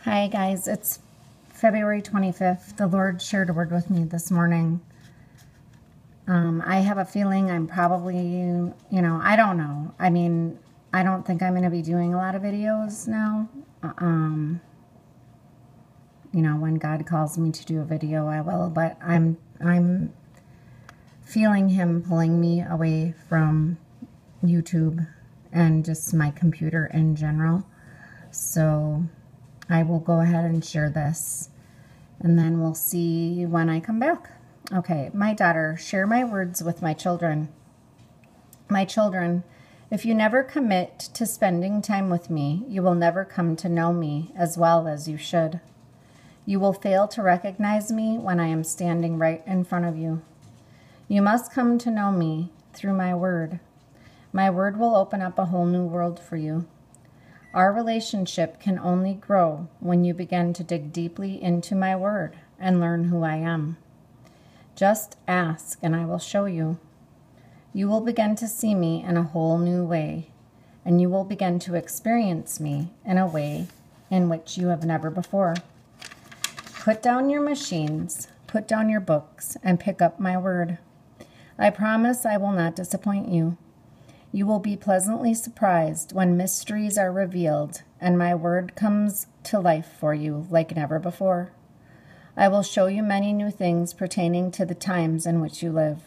Hi guys, it's February 25th. The Lord shared a word with me this morning. I have a feeling I'm probably, I don't know. I mean, I don't think I'm going to be doing a lot of videos now. When God calls me to do a video, I will, but I'm feeling Him pulling me away from YouTube and just my computer in general. So I will go ahead and share this, and then we'll see when I come back. Okay, my daughter, share my words with my children. My children, if you never commit to spending time with me, you will never come to know me as well as you should. You will fail to recognize me when I am standing right in front of you. You must come to know me through my word. My word will open up a whole new world for you. Our relationship can only grow when you begin to dig deeply into my word and learn who I am. Just ask and I will show you. You will begin to see me in a whole new way, and you will begin to experience me in a way in which you have never before. Put down your machines, put down your books, and pick up my word. I promise I will not disappoint you. You will be pleasantly surprised when mysteries are revealed and my word comes to life for you like never before. I will show you many new things pertaining to the times in which you live.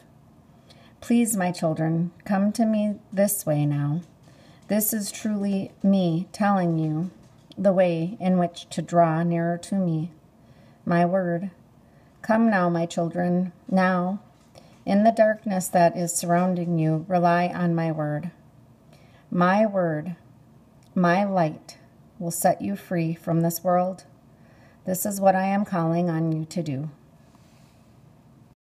Please, my children, come to me this way now. This is truly me telling you the way in which to draw nearer to me. My word. Come now, my children, now. In the darkness that is surrounding you, rely on my word. My word, my light, will set you free from this world. This is what I am calling on you to do.